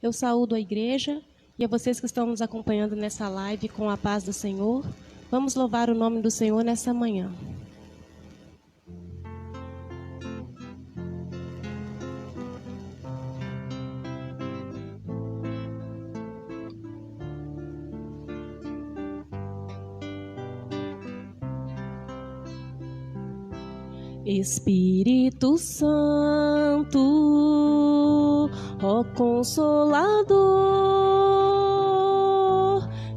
Eu saúdo a igreja e a vocês que estão nos acompanhando nessa live com a paz do Senhor. Vamos louvar o nome do Senhor nessa manhã. Espírito Santo, ó Consolador,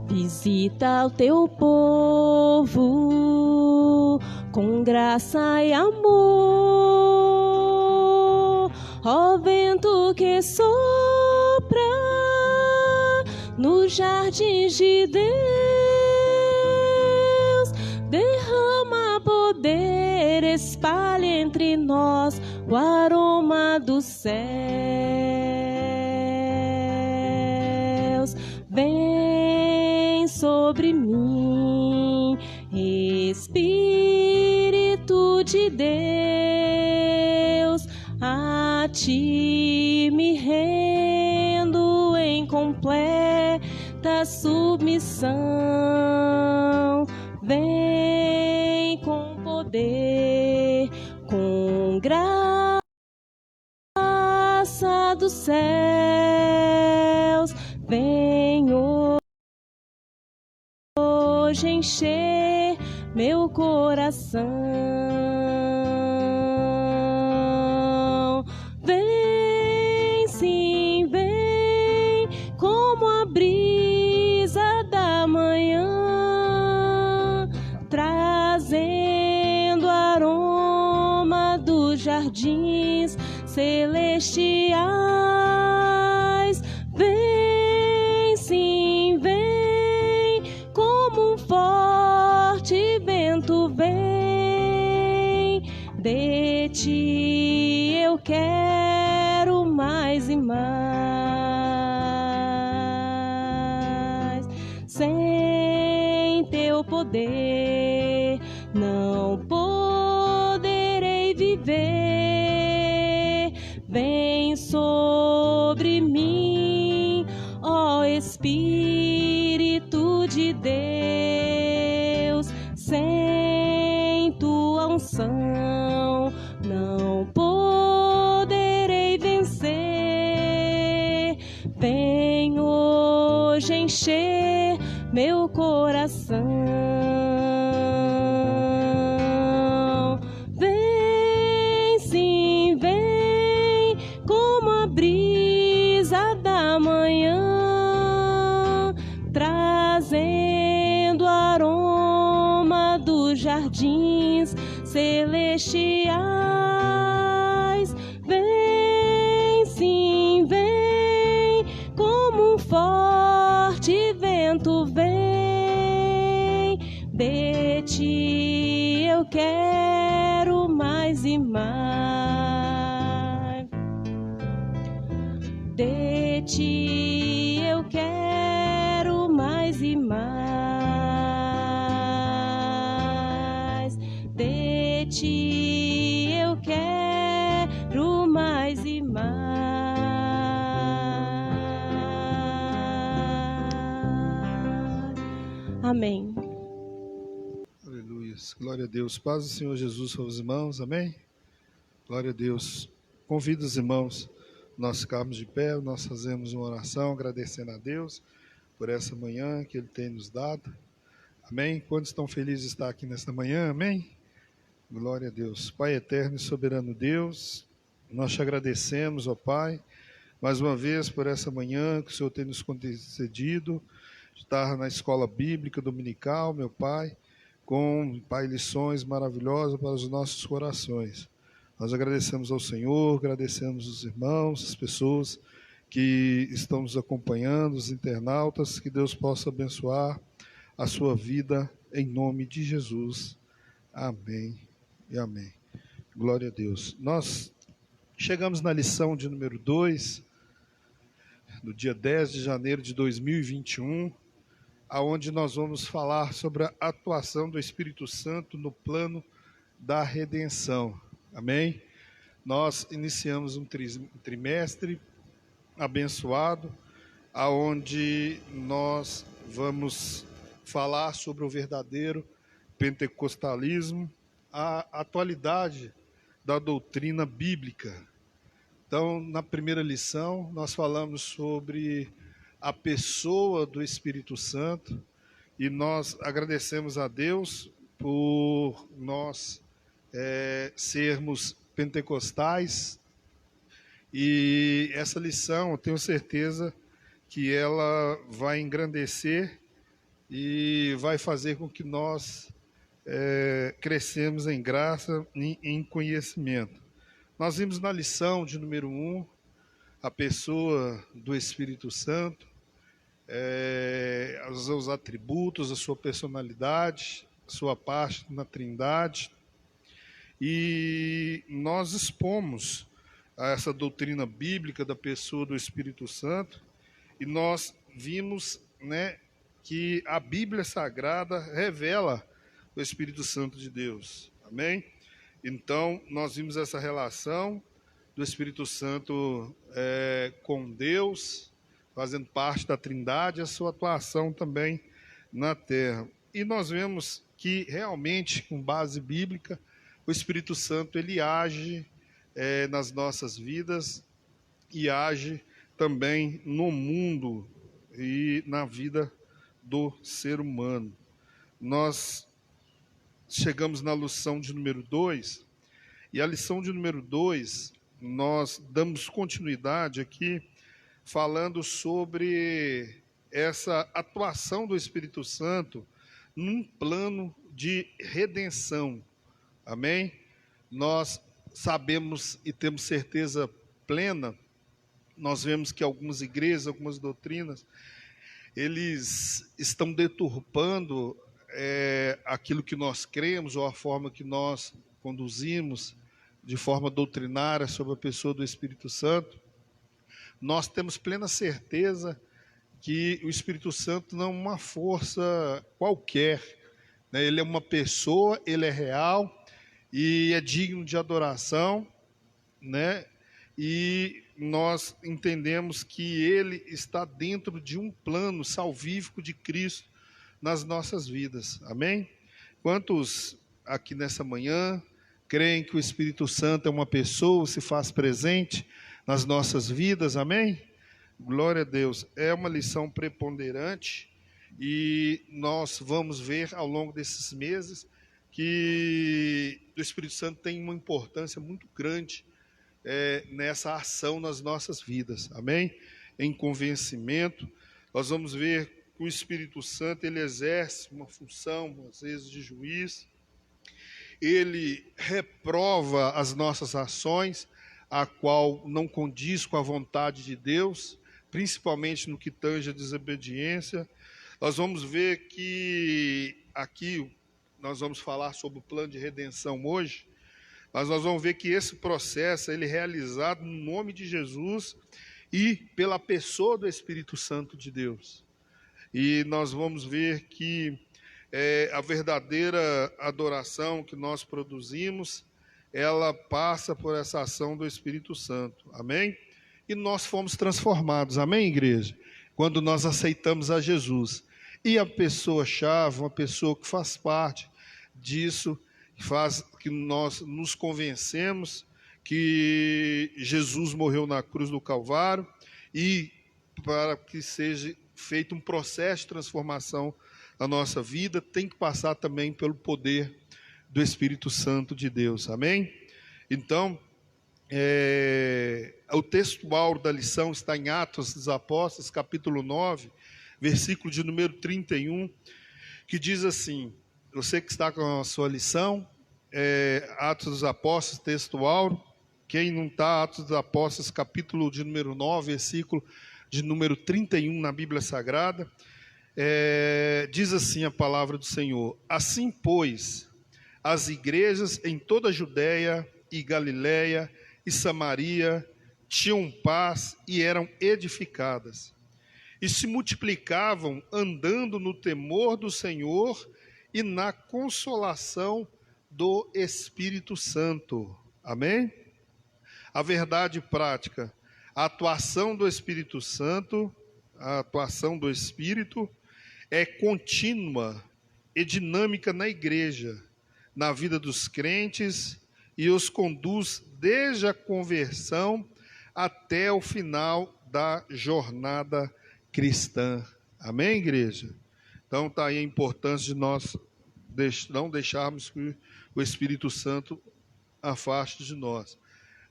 visita o teu povo com graça e amor. Ó vento que sopra nos jardins de Deus, derrama poder, espalha entre nós o aroma dos céus. Vem sobre mim, Espírito de Deus, a ti me rendo em completa submissão. Vem com poder, com graça dos céus, vem hoje encher meu coração. Vem, sim, vem, como a brisa da manhã, trazendo aroma dos jardins celestiais. Vem, sim, vem, como um forte vento vem. De ti eu quero mais e mais. Sem teu poder não poderei viver. Vem sobre mim, ó Espírito de Deus. Sem tua unção não poderei vencer. Vem hoje encher meu coração. Vem, sim, vem, como a brisa da manhã, trazendo aroma dos jardins celestiais. Vem, sim, vem, como um forte vento vem. De ti eu quero mais e mais. De ti eu quero mais e mais. De ti eu quero mais e mais. Amém. Aleluia. Glória a Deus. Paz do Senhor Jesus para os irmãos. Amém? Glória a Deus. Convido os irmãos, nós ficarmos de pé, nós fazemos uma oração agradecendo a Deus por essa manhã que Ele tem nos dado. Amém? Quantos estão felizes de estar aqui nesta manhã? Amém? Glória a Deus. Pai eterno e soberano Deus, nós te agradecemos, ó Pai, mais uma vez por essa manhã que o Senhor tem nos concedido, de estar na escola bíblica dominical, meu Pai, com, Pai, lições maravilhosas para os nossos corações. Nós agradecemos ao Senhor, agradecemos os irmãos, as pessoas que estão nos acompanhando, os internautas, que Deus possa abençoar a sua vida em nome de Jesus. Amém e amém. Glória a Deus. Nós chegamos na lição de número 2, no dia 10 de janeiro de 2021, aonde nós vamos falar sobre a atuação do Espírito Santo no plano da redenção. Amém? Nós iniciamos um trimestre abençoado, aonde nós vamos falar sobre o verdadeiro pentecostalismo, a atualidade da doutrina bíblica. Então, na primeira lição, nós falamos sobre a pessoa do Espírito Santo e nós agradecemos a Deus por nós sermos pentecostais. E essa lição, eu tenho certeza que ela vai engrandecer e vai fazer com que nós crescemos em graça e em conhecimento. Nós vimos na lição de número 1 a pessoa do Espírito Santo, os seus atributos, a sua personalidade, a sua parte na Trindade. E nós expomos essa doutrina bíblica da pessoa do Espírito Santo e nós vimos, que a Bíblia Sagrada revela o Espírito Santo de Deus. Amém? Então, nós vimos essa relação do Espírito Santo com Deus, fazendo parte da Trindade, a sua atuação também na terra. E nós vemos que, realmente, com base bíblica, o Espírito Santo ele age nas nossas vidas e age também no mundo e na vida do ser humano. Nós chegamos na lição de número 2, e a lição de número 2, nós damos continuidade aqui, falando sobre essa atuação do Espírito Santo num plano de redenção. Amém? Nós sabemos e temos certeza plena, nós vemos que algumas igrejas, algumas doutrinas, eles estão deturpando aquilo que nós cremos ou a forma que nós conduzimos de forma doutrinária sobre a pessoa do Espírito Santo. Nós temos plena certeza que o Espírito Santo não é uma força qualquer, ele é uma pessoa, ele é real e é digno de adoração, e nós entendemos que ele está dentro de um plano salvífico de Cristo nas nossas vidas. Amém? Quantos aqui nessa manhã creem que o Espírito Santo é uma pessoa, se faz presente nas nossas vidas? Amém? Glória a Deus. É uma lição preponderante e nós vamos ver ao longo desses meses que o Espírito Santo tem uma importância muito grande nessa ação nas nossas vidas. Amém? Em convencimento, nós vamos ver que o Espírito Santo ele exerce uma função, às vezes, de juiz. Ele reprova as nossas ações, a qual não condiz com a vontade de Deus, principalmente no que tange a desobediência. Nós vamos ver que aqui nós vamos falar sobre o plano de redenção hoje, mas nós vamos ver que esse processo ele é realizado no nome de Jesus e pela pessoa do Espírito Santo de Deus. E nós vamos ver que a verdadeira adoração que nós produzimos, ela passa por essa ação do Espírito Santo. Amém? E nós fomos transformados. Amém, igreja? Quando nós aceitamos a Jesus. E a pessoa-chave, uma pessoa que faz parte disso, faz que nós nos convencemos que Jesus morreu na cruz do Calvário e para que seja feito um processo de transformação na nossa vida, tem que passar também pelo poder do Espírito Santo de Deus. Amém? Então, o textual da lição está em Atos dos Apóstolos, capítulo 9, versículo de número 31, que diz assim, você que está com a sua lição, Atos dos Apóstolos, textual, quem não está, Atos dos Apóstolos, capítulo de número 9, versículo de número 31 na Bíblia Sagrada, diz assim a palavra do Senhor: assim, pois, as igrejas em toda a Judéia e Galiléia e Samaria tinham paz e eram edificadas, e se multiplicavam andando no temor do Senhor e na consolação do Espírito Santo. Amém? A verdade prática: A atuação do Espírito Santo, a atuação do Espírito é contínua e dinâmica na igreja, na vida dos crentes, e os conduz desde a conversão até o final da jornada cristã. Amém, igreja? Então está aí a importância de nós não deixarmos que o Espírito Santo afaste de nós.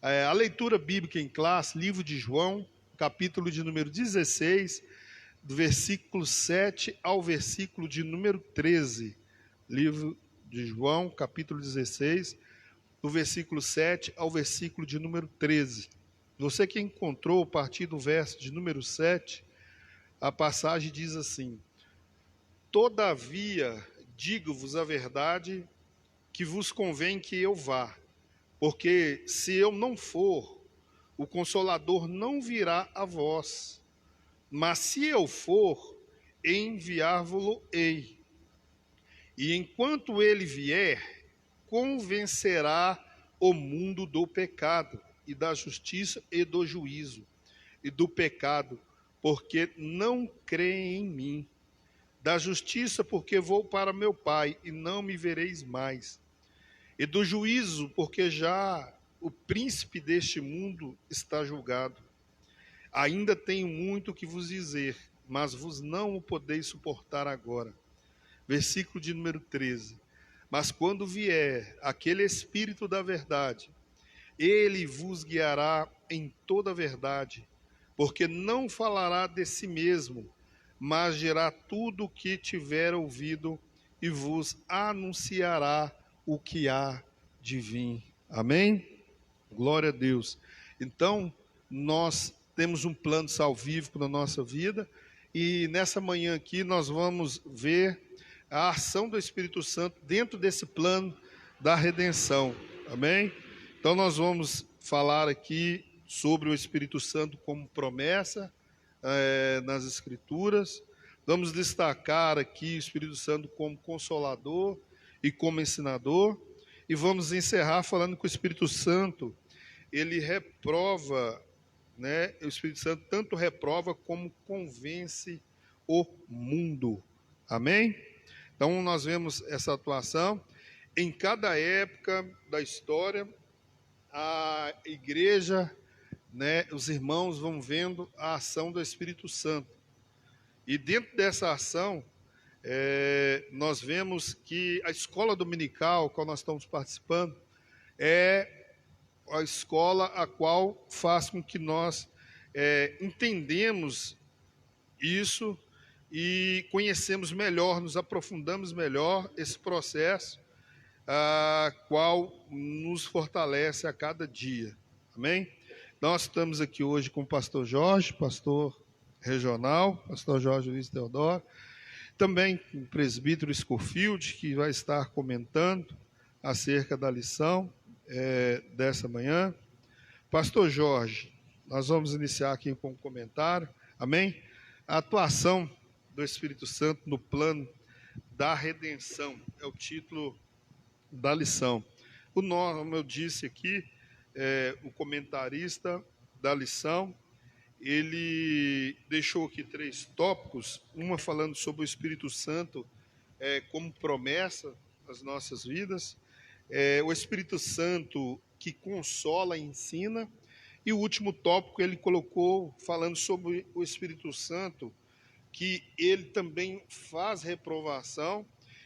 A leitura bíblica em classe, livro de João, capítulo de número 16, do versículo 7 ao versículo de número 13. Livro de João, capítulo 16, do versículo 7 ao versículo de número 13. Você que encontrou, a partir do verso de número 7, a passagem diz assim: Todavia, digo-vos a verdade, que vos convém que eu vá, porque se eu não for, o Consolador não virá a vós, mas se eu for, enviar-vos-ei. E enquanto ele vier, convencerá o mundo do pecado, e da justiça e do juízo. E do pecado, porque não creem em mim. Da justiça, porque vou para meu Pai, e não me vereis mais. E do juízo, porque já o príncipe deste mundo está julgado. Ainda tenho muito que vos dizer, mas vos não o podeis suportar agora. Versículo de número 13. Mas quando vier aquele Espírito da verdade, ele vos guiará em toda a verdade, porque não falará de si mesmo, mas dirá tudo o que tiver ouvido e vos anunciará o que há de vir. Amém? Glória a Deus. Então, nós temos um plano salvífico na nossa vida, e nessa manhã aqui nós vamos ver a ação do Espírito Santo dentro desse plano da redenção. Amém? Então nós vamos falar aqui sobre o Espírito Santo como promessa nas Escrituras. Vamos destacar aqui o Espírito Santo como consolador e como ensinador. E vamos encerrar falando que o Espírito Santo, ele reprova, né? O Espírito Santo tanto reprova como convence o mundo. Amém? Então nós vemos essa atuação em cada época da história. A igreja, né, os irmãos vão vendo a ação do Espírito Santo. E dentro dessa ação, nós vemos que a escola dominical, a qual nós estamos participando, é a escola a qual faz com que nós entendemos isso e conhecemos melhor, nos aprofundamos melhor esse processo, a qual nos fortalece a cada dia. Amém? Nós estamos aqui hoje com o pastor Jorge, pastor regional, pastor Jorge Luiz Teodoro, também com o presbítero Scofield, que vai estar comentando acerca da lição dessa manhã. Pastor Jorge, nós vamos iniciar aqui com um comentário. Amém? A atuação do Espírito Santo no plano da redenção é o título da lição. Como eu disse aqui, o comentarista da lição, ele deixou aqui 3 tópicos, uma falando sobre o Espírito Santo como promessa das nossas vidas, o Espírito Santo que consola e ensina, e o último tópico ele colocou falando sobre o Espírito Santo, que ele também faz reprovação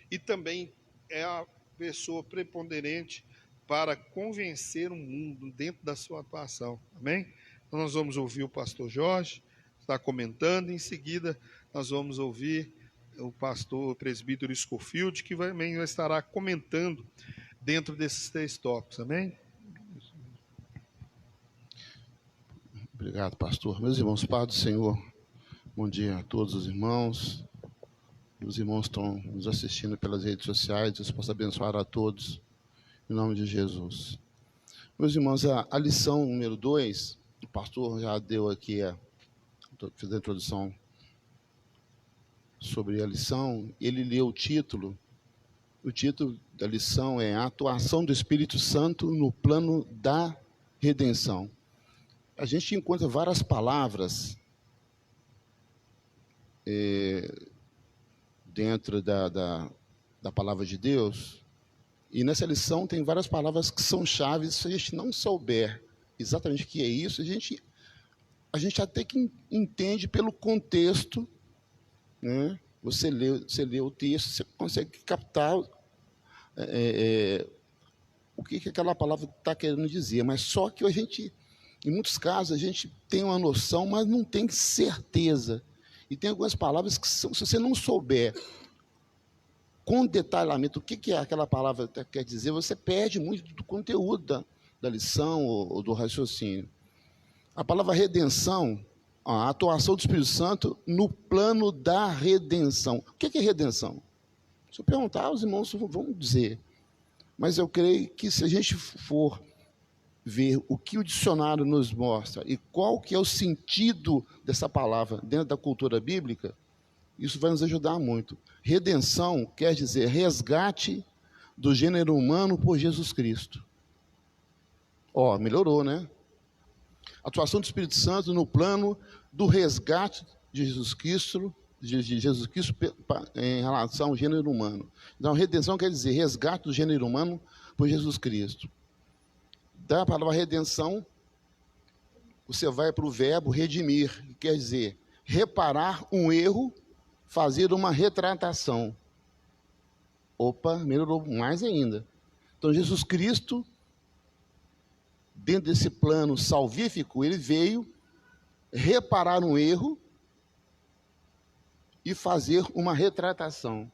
e também é a pessoa preponderante para convencer o mundo dentro da sua atuação. Amém? Então nós vamos ouvir o pastor Jorge, está comentando, em seguida nós vamos ouvir o pastor presbítero Scofield, que também estará comentando dentro desses 3 tópicos. Amém? Obrigado, pastor. Meus irmãos, Pai do Senhor, bom dia a todos os irmãos. Os irmãos estão nos assistindo pelas redes sociais. Deus possa abençoar a todos, em nome de Jesus. Meus irmãos, a lição número 2, o pastor já deu aqui, fez a introdução sobre a lição. Ele leu o título da lição é A Atuação do Espírito Santo no Plano da Redenção. a gente encontra várias palavras dentro da palavra de Deus, e nessa lição tem várias palavras que são chaves. Se a gente não souber exatamente o que é isso, a gente até que entende pelo contexto, né? Você lê o texto, você consegue captar o que aquela palavra está querendo dizer, mas só que em muitos casos, a gente tem uma noção, mas não tem certeza. E tem algumas palavras que, se você não souber com detalhamento o que aquela palavra quer dizer, você perde muito do conteúdo da lição ou do raciocínio. A palavra redenção, a atuação do Espírito Santo no plano da redenção. O que é redenção? Se eu perguntar, os irmãos vão dizer. Mas eu creio que, se a gente for ver o que o dicionário nos mostra e qual que é o sentido dessa palavra dentro da cultura bíblica, isso vai nos ajudar muito. Redenção quer dizer resgate do gênero humano por Jesus Cristo. Melhorou, né? Atuação do Espírito Santo no plano do resgate de Jesus Cristo, em relação ao gênero humano. Então, redenção quer dizer resgate do gênero humano por Jesus Cristo. Da palavra redenção, você vai para o verbo redimir, que quer dizer reparar um erro, fazer uma retratação. Melhorou mais ainda. Então, Jesus Cristo, dentro desse plano salvífico, ele veio reparar um erro e fazer uma retratação.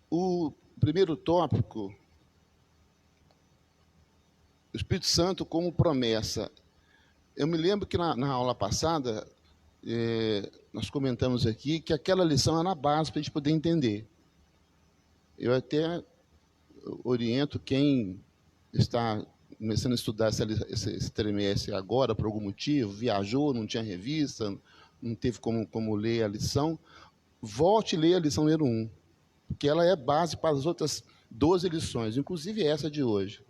O primeiro tópico, o Espírito Santo como promessa. Eu me lembro que na aula passada, nós comentamos aqui que aquela lição era a base para a gente poder entender. Eu até oriento quem está começando a estudar esse trimestre agora, por algum motivo, viajou, não tinha revista, não teve como ler a lição, volte a ler a lição número 1, porque ela é base para as outras 12 lições, inclusive essa de hoje.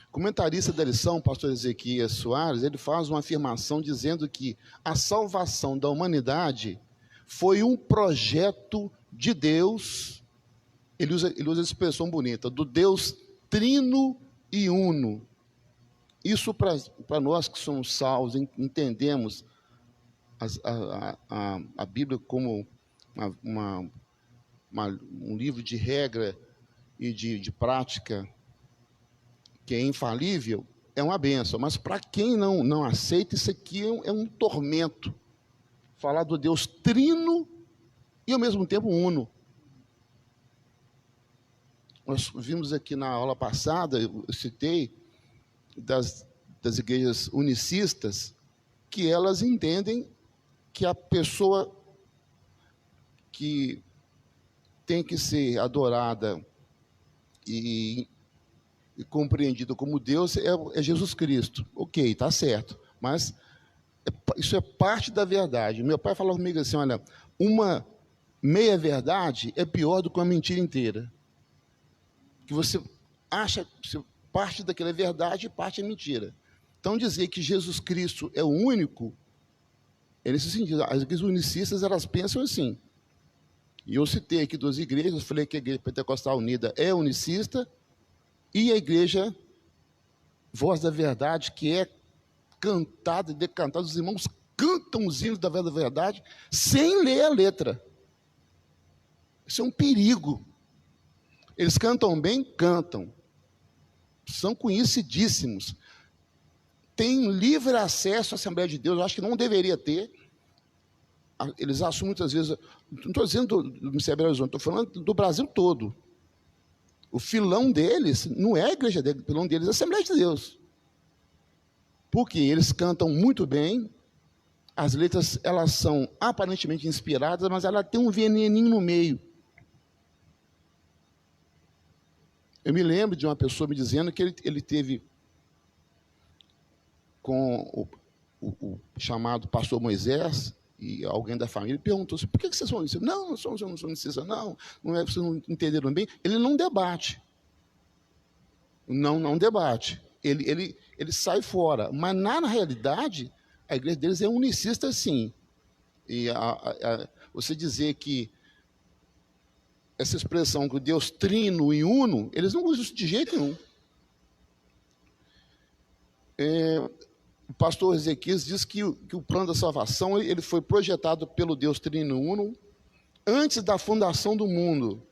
O comentarista da lição, pastor Ezequias Soares, ele faz uma afirmação dizendo que a salvação da humanidade foi um projeto de Deus. Ele usa a expressão bonita, do Deus trino e uno. Isso, para nós que somos salvos, entendemos a Bíblia como um livro de regra e de prática que é infalível, é uma bênção. Mas para quem não aceita, isso aqui é um tormento. Falar do Deus trino e, ao mesmo tempo, uno. Nós vimos aqui na aula passada, eu citei, das igrejas unicistas, que elas entendem que a pessoa que tem que ser adorada e compreendida como Deus é Jesus Cristo. Ok, está certo, mas isso é parte da verdade. Meu pai falava comigo assim, olha, uma meia-verdade é pior do que uma mentira inteira. Que você acha que parte daquela é verdade e parte é mentira. Então, dizer que Jesus Cristo é o único, é nesse sentido. As igrejas unicistas, elas pensam assim. E eu citei aqui 2 igrejas, eu falei que a Igreja Pentecostal Unida é unicista, e a Igreja Voz da Verdade, que é cantada e decantada, os irmãos cantam os hinos da verdade sem ler a letra. Isso é um perigo. Eles cantam bem? Cantam. São conhecidíssimos. Tem livre acesso à Assembleia de Deus, eu acho que não deveria ter. Eles assumem muitas vezes, não estou dizendo do Ministério Belo Horizonte, estou falando do Brasil todo. O filão deles não é a igreja deles, o filão deles é a Assembleia de Deus. Porque eles cantam muito bem, as letras elas são aparentemente inspiradas, mas ela tem um veneninho no meio. Eu me lembro de uma pessoa me dizendo que ele teve com o chamado pastor Moisés, e alguém da família perguntou assim, por que vocês são unicistas? Não, não sou unicista, não é, vocês não entenderam bem. Ele não debate. Não debate. ele sai fora. Mas, na realidade, a igreja deles é unicista, sim. E você dizer que essa expressão que Deus trino e uno, eles não usam isso de jeito nenhum. O pastor Ezequias diz que o plano da salvação ele foi projetado pelo Deus trino e uno antes da fundação do mundo.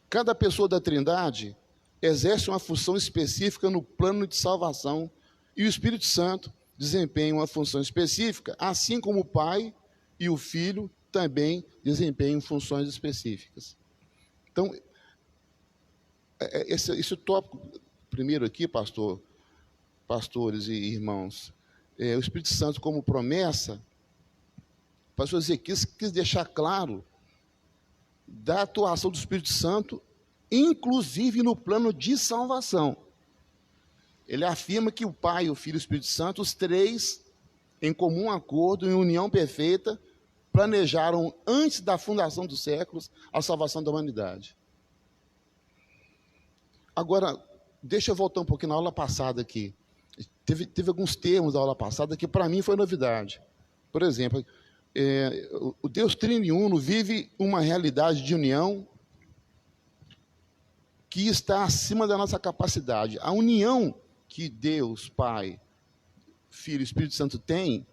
Cada pessoa da Trindade exerce uma função específica no plano de salvação e o Espírito Santo desempenha uma função específica, assim como o Pai e o Filho também desempenham funções específicas. Então, esse tópico primeiro aqui, pastores e irmãos, o Espírito Santo como promessa, o pastor Ezequias quis deixar claro da atuação do Espírito Santo, inclusive no plano de salvação. Ele afirma que o Pai, o Filho e o Espírito Santo, os três, em comum acordo, em união perfeita, planejaram, antes da fundação dos séculos, a salvação da humanidade. Agora, deixa eu voltar um pouquinho na aula passada aqui. Teve alguns termos da aula passada que, para mim, foi novidade. Por exemplo, o Deus Trino e Uno vive uma realidade de união que está acima da nossa capacidade. A união que Deus, Pai, Filho e Espírito Santo têm,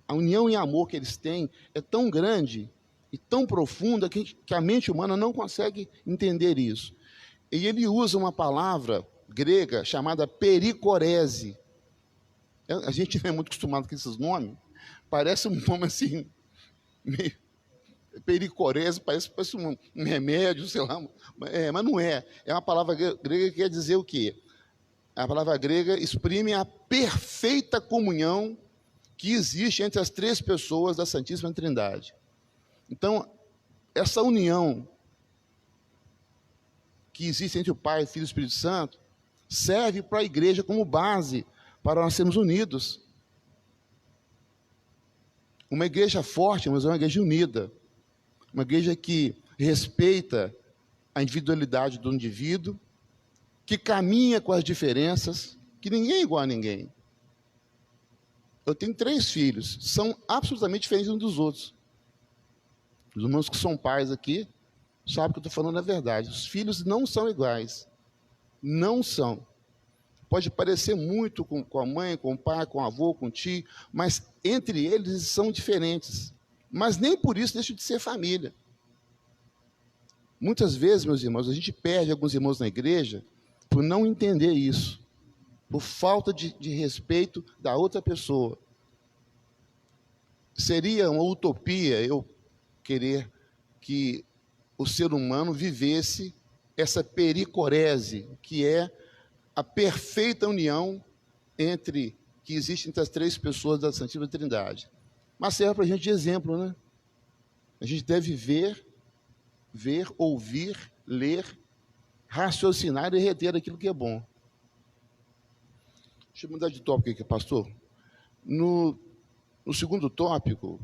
a união e amor que eles têm é tão grande e tão profunda que a mente humana não consegue entender isso. E ele usa uma palavra grega chamada pericorese. A gente não é muito acostumado com esses nomes. Parece um nome assim, meio pericorese, parece um remédio, sei lá. Mas não é. É uma palavra grega que quer dizer o quê? A palavra grega exprime a perfeita comunhão que existe entre as três pessoas da Santíssima Trindade. Então, essa união que existe entre o Pai, o Filho e o Espírito Santo serve para a igreja como base para nós sermos unidos. Uma igreja forte, mas é uma igreja unida. Uma igreja que respeita a individualidade do indivíduo, que caminha com as diferenças, que ninguém é igual a ninguém. Eu tenho 3 filhos, são absolutamente diferentes uns dos outros. Os irmãos que são pais aqui sabem que eu estou falando a verdade. Os filhos não são iguais. Não são. Pode parecer muito com a mãe, com o pai, com o avô, com o tio, mas entre eles são diferentes. Mas nem por isso deixam de ser família. Muitas vezes, meus irmãos, a gente perde alguns irmãos na igreja por não entender isso, por falta de respeito da outra pessoa. Seria uma utopia eu querer que o ser humano vivesse essa pericorese, que é a perfeita união que existe entre as 3 pessoas da Santíssima Trindade. Mas serve para a gente de exemplo, né? A gente deve ver, ouvir, ler, raciocinar e reter aquilo que é bom. Deixa eu mudar de tópico aqui, pastor. No segundo tópico,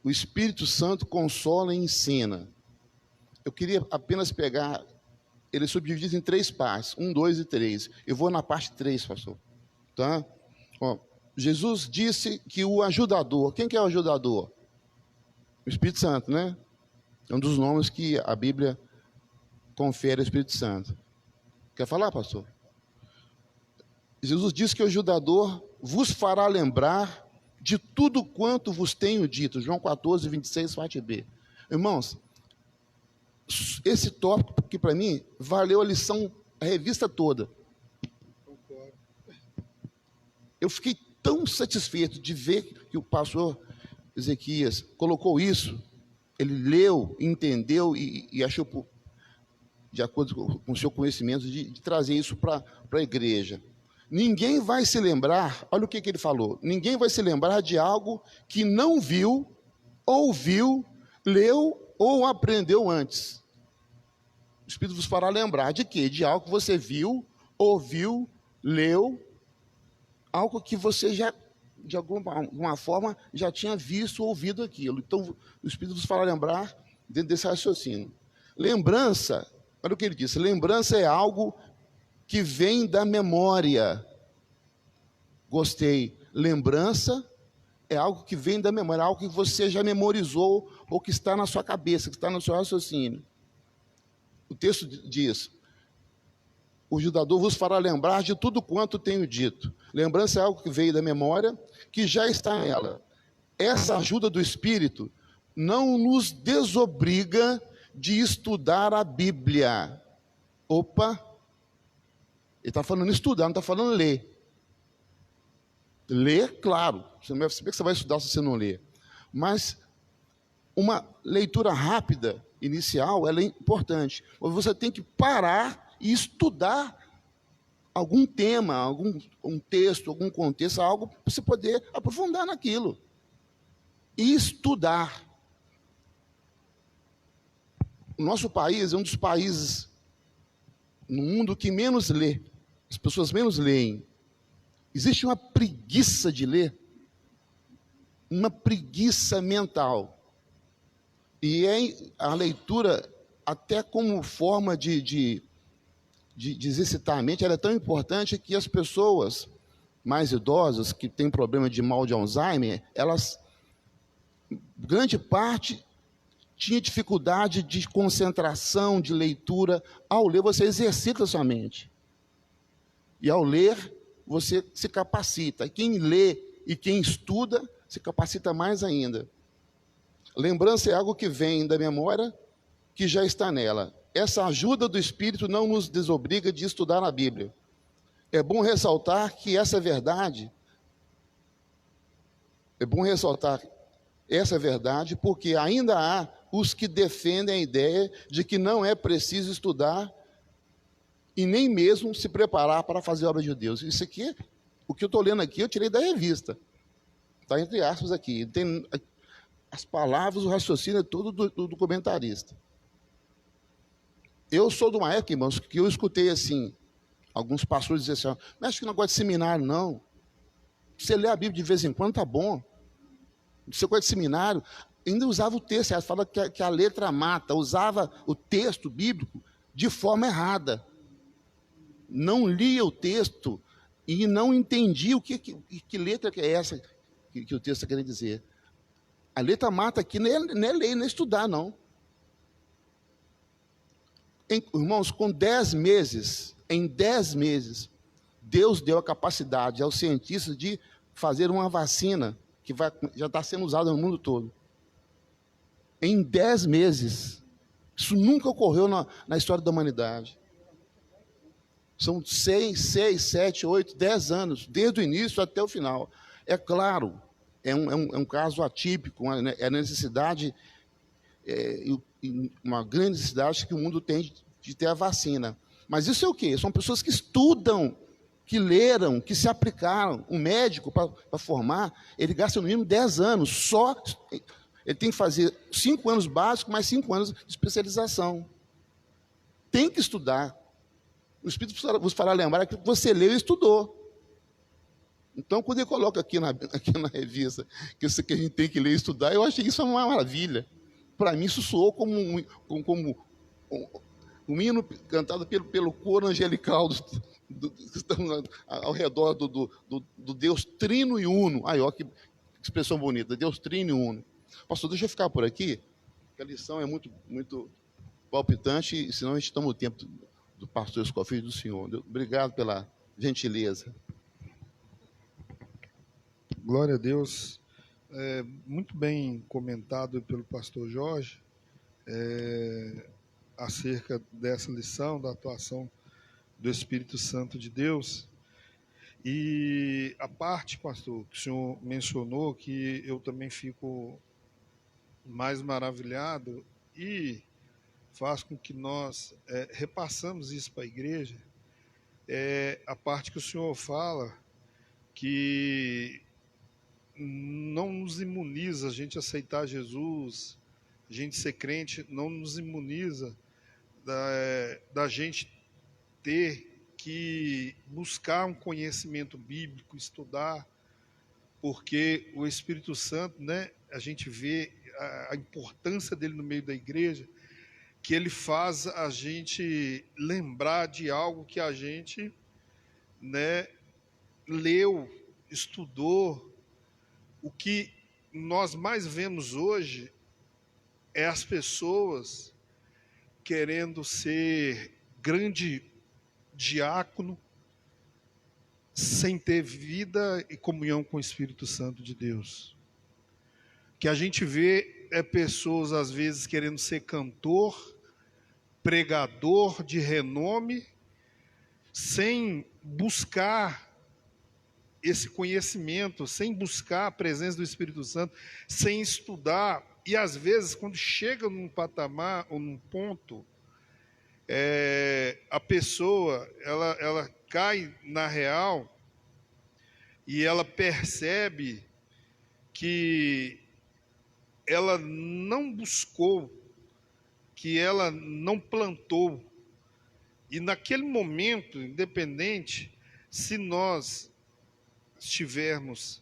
o Espírito Santo consola e ensina. Eu queria apenas pegar, ele é subdividido em 3 partes, 1, 2 e 3. Eu vou na parte 3, pastor. Tá? Ó, Jesus disse que o ajudador, quem que é o ajudador? O Espírito Santo, né? É um dos nomes que a Bíblia confere ao Espírito Santo. Quer falar, pastor? Jesus disse que o ajudador vos fará lembrar de tudo quanto vos tenho dito. João 14, 26, parte B. Irmãos, esse tópico, que para mim, valeu a revista toda. Eu fiquei tão satisfeito de ver que o pastor Ezequias colocou isso. Ele leu, entendeu e achou, de acordo com o seu conhecimento, de trazer isso para a igreja. Ninguém vai se lembrar, olha o que ele falou, ninguém vai se lembrar de algo que não viu, ouviu, leu ou aprendeu antes. O Espírito vos fará lembrar de quê? De algo que você viu, ouviu, leu, algo que você já, de alguma forma, já tinha visto ou ouvido aquilo. Então, o Espírito vos fará lembrar dentro desse raciocínio. Lembrança, olha o que ele disse, lembrança é algo que vem da memória. Gostei. Lembrança é algo que vem da memória, algo que você já memorizou ou que está na sua cabeça, que está no seu raciocínio. O texto diz: o ajudador vos fará lembrar de tudo quanto tenho dito. Lembrança é algo que veio da memória, que já está nela. Essa ajuda do Espírito não nos desobriga de estudar a Bíblia. Opa! Ele está falando estudar, não está falando ler. Ler, claro. Você não vai saber que você vai estudar se você não ler. Mas uma leitura rápida, inicial, ela é importante. Você tem que parar e estudar algum tema, um texto, algum contexto, algo para você poder aprofundar naquilo. E estudar. O nosso país é um dos países no mundo que menos lê. As pessoas menos leem. Existe uma preguiça de ler, uma preguiça mental. E a leitura, até como forma de exercitar a mente, ela é tão importante que as pessoas mais idosas, que têm problema de mal de Alzheimer, elas, grande parte, tinha dificuldade de concentração, de leitura. Ao ler, você exercita a sua mente. E ao ler, você se capacita. Quem lê e quem estuda, se capacita mais ainda. Lembrança é algo que vem da memória, que já está nela. Essa ajuda do Espírito não nos desobriga de estudar a Bíblia. É bom ressaltar que essa verdade, porque ainda há os que defendem a ideia de que não é preciso estudar e nem mesmo se preparar para fazer a obra de Deus. Isso aqui, o que eu estou lendo aqui, eu tirei da revista. Está entre aspas aqui. Tem as palavras, o raciocínio é todo do comentarista. Eu sou de uma época, irmãos, que eu escutei assim, alguns pastores dizer assim: não acho que não gosta de seminário, não. Você lê a Bíblia de vez em quando, tá bom. Você gosta de seminário, ainda usava o texto, ela fala que a letra mata, usava o texto bíblico de forma errada. Não lia o texto e não entendia que letra que é essa que o texto está querendo dizer. A letra mata aqui não é ler, nem estudar, não. Irmãos, em 10 meses, Deus deu a capacidade aos cientistas de fazer uma vacina que já está sendo usada no mundo todo. Em 10 meses. Isso nunca ocorreu na história da humanidade. São 6, 7, 8, 10 anos, desde o início até o final. É claro, é um caso atípico, é necessidade, uma grande necessidade que o mundo tem de ter a vacina. Mas isso é o quê? São pessoas que estudam, que leram, que se aplicaram. Um médico, para formar, ele gasta no mínimo 10 anos, ele tem que fazer 5 anos básicos, mais 5 anos de especialização. Tem que estudar. O Espírito vos fará lembrar que você leu e estudou. Então, quando ele coloca aqui na revista que a gente tem que ler e estudar, eu achei isso uma maravilha. Para mim, isso soou como um hino cantado pelo coro angelical que estão ao redor do Deus Trino e Uno. Aí, olha que expressão bonita, Deus Trino e Uno. Pastor, deixa eu ficar por aqui, porque a lição é muito, muito palpitante, senão a gente toma o tempo do pastor Escofil e do senhor. Obrigado pela gentileza. Glória a Deus. Muito bem comentado pelo pastor Jorge acerca dessa lição, da atuação do Espírito Santo de Deus. E a parte, pastor, que o senhor mencionou, que eu também fico mais maravilhado e faz com que nós repassamos isso para a igreja, a parte que o senhor fala que não nos imuniza a gente aceitar Jesus, a gente ser crente, não nos imuniza da gente ter que buscar um conhecimento bíblico, estudar, porque o Espírito Santo, né, a gente vê a importância dele no meio da igreja, que ele faz a gente lembrar de algo que a gente, né, leu, estudou. O que nós mais vemos hoje é as pessoas querendo ser grande diácono sem ter vida e comunhão com o Espírito Santo de Deus. O que a gente vê é pessoas, às vezes, querendo ser cantor, pregador de renome, sem buscar esse conhecimento, sem buscar a presença do Espírito Santo, sem estudar. E, às vezes, quando chega num patamar ou num ponto, a pessoa ela cai na real e ela percebe que ela não buscou, que ela não plantou. E naquele momento, independente, se nós estivermos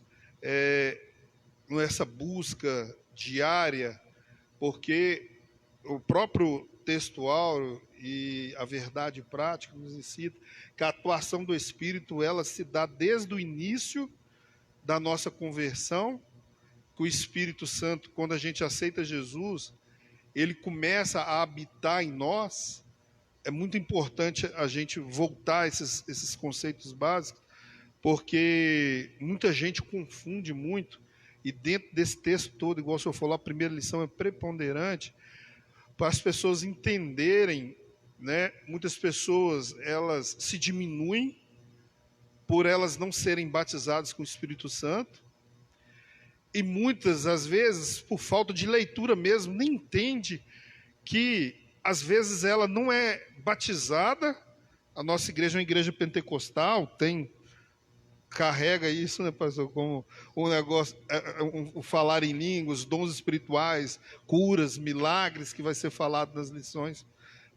nessa busca diária, porque o próprio textual e a verdade prática nos ensina que a atuação do Espírito, ela se dá desde o início da nossa conversão, que o Espírito Santo, quando a gente aceita Jesus, ele começa a habitar em nós. É muito importante a gente voltar a esses conceitos básicos, porque muita gente confunde muito, e dentro desse texto todo, igual o senhor falou, a primeira lição é preponderante, para as pessoas entenderem, né? Muitas pessoas, elas se diminuem por elas não serem batizadas com o Espírito Santo, e muitas, às vezes, por falta de leitura mesmo, nem entende que, às vezes, ela não é batizada. A nossa igreja é uma igreja pentecostal, carrega isso, né, pastor, como um negócio, o falar em línguas, dons espirituais, curas, milagres, que vai ser falado nas lições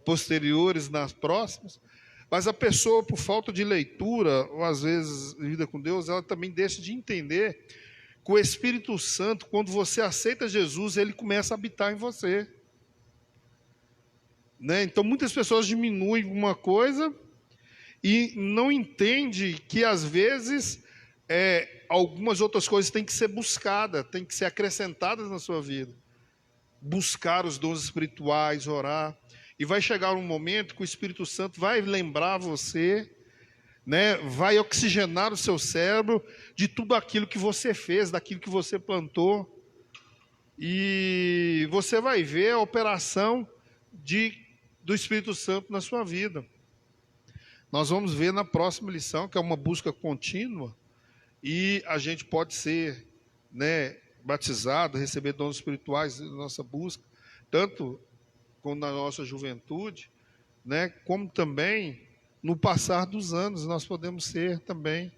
posteriores, nas próximas. Mas a pessoa, por falta de leitura, ou às vezes vida com Deus, ela também deixa de entender que o Espírito Santo, quando você aceita Jesus, ele começa a habitar em você, né? Então muitas pessoas diminuem uma coisa e não entendem que às vezes algumas outras coisas têm que ser buscadas, têm que ser acrescentadas na sua vida. Buscar os dons espirituais, orar. E vai chegar um momento que o Espírito Santo vai lembrar você, né, vai oxigenar o seu cérebro de tudo aquilo que você fez, daquilo que você plantou. E você vai ver a operação do Espírito Santo na sua vida. Nós vamos ver na próxima lição, que é uma busca contínua, e a gente pode ser, né, batizado, receber dons espirituais na nossa busca, tanto como na nossa juventude, né, como também no passar dos anos, nós podemos ser também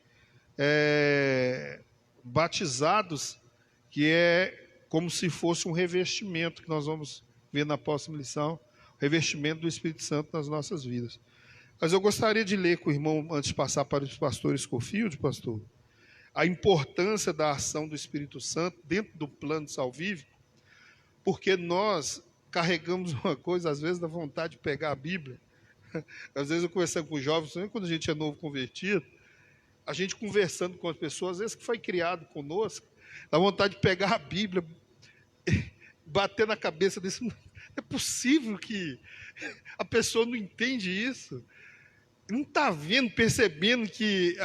batizados, que é como se fosse um revestimento, que nós vamos ver na próxima lição, o revestimento do Espírito Santo nas nossas vidas. Mas eu gostaria de ler com o irmão, antes de passar para os pastores Scofield, pastor, a importância da ação do Espírito Santo dentro do plano salvífico, porque nós carregamos uma coisa, às vezes, da vontade de pegar a Bíblia. Às vezes eu conversando com os jovens, quando a gente é novo convertido, a gente conversando com as pessoas, às vezes que foi criado conosco, dá vontade de pegar a Bíblia, bater na cabeça desse. É possível que a pessoa não entende isso? Não está vendo, percebendo que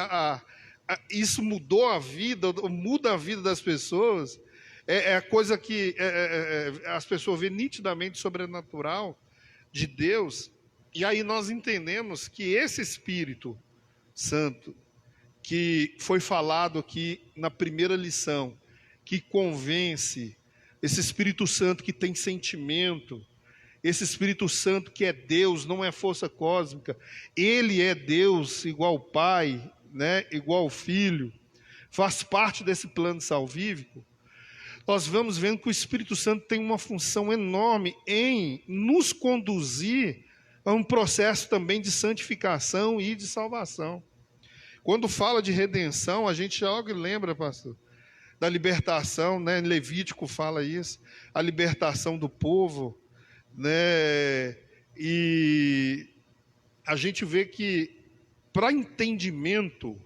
isso mudou a vida, muda a vida das pessoas? É a coisa que as pessoas veem nitidamente sobrenatural de Deus. E aí nós entendemos que esse Espírito Santo, que foi falado aqui na primeira lição, que convence, esse Espírito Santo que tem sentimento, esse Espírito Santo que é Deus, não é força cósmica, ele é Deus igual ao Pai, né, igual ao Filho, faz parte desse plano salvífico. Nós vamos vendo que o Espírito Santo tem uma função enorme em nos conduzir a um processo também de santificação e de salvação. Quando fala de redenção, a gente logo lembra, pastor, da libertação, né? Levítico fala isso, a libertação do povo, né? E a gente vê que para entendimento,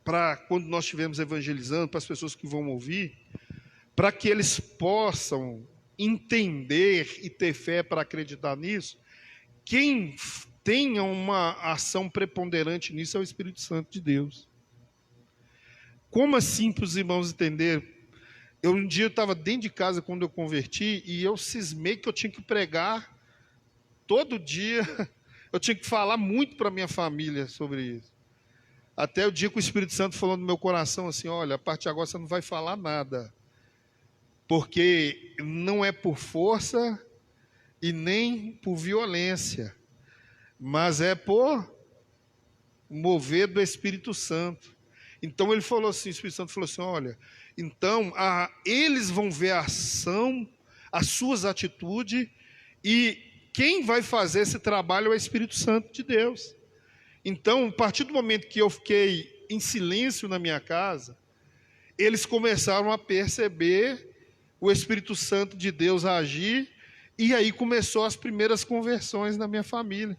para quando nós estivermos evangelizando, para as pessoas que vão ouvir, para que eles possam entender e ter fé para acreditar nisso, quem tenha uma ação preponderante nisso é o Espírito Santo de Deus. Como assim, para os irmãos entenderem? Um dia eu estava dentro de casa quando eu converti e eu cismei que eu tinha que pregar todo dia, eu tinha que falar muito para a minha família sobre isso. Até o dia que o Espírito Santo falou no meu coração assim, olha, a partir de agora você não vai falar nada, porque não é por força e nem por violência, mas é por mover do Espírito Santo. Então ele falou assim, o Espírito Santo falou assim, olha, então eles vão ver a ação, as suas atitudes, e quem vai fazer esse trabalho é o Espírito Santo de Deus. Então, a partir do momento que eu fiquei em silêncio na minha casa, eles começaram a perceber o Espírito Santo de Deus agir, e aí começou as primeiras conversões na minha família,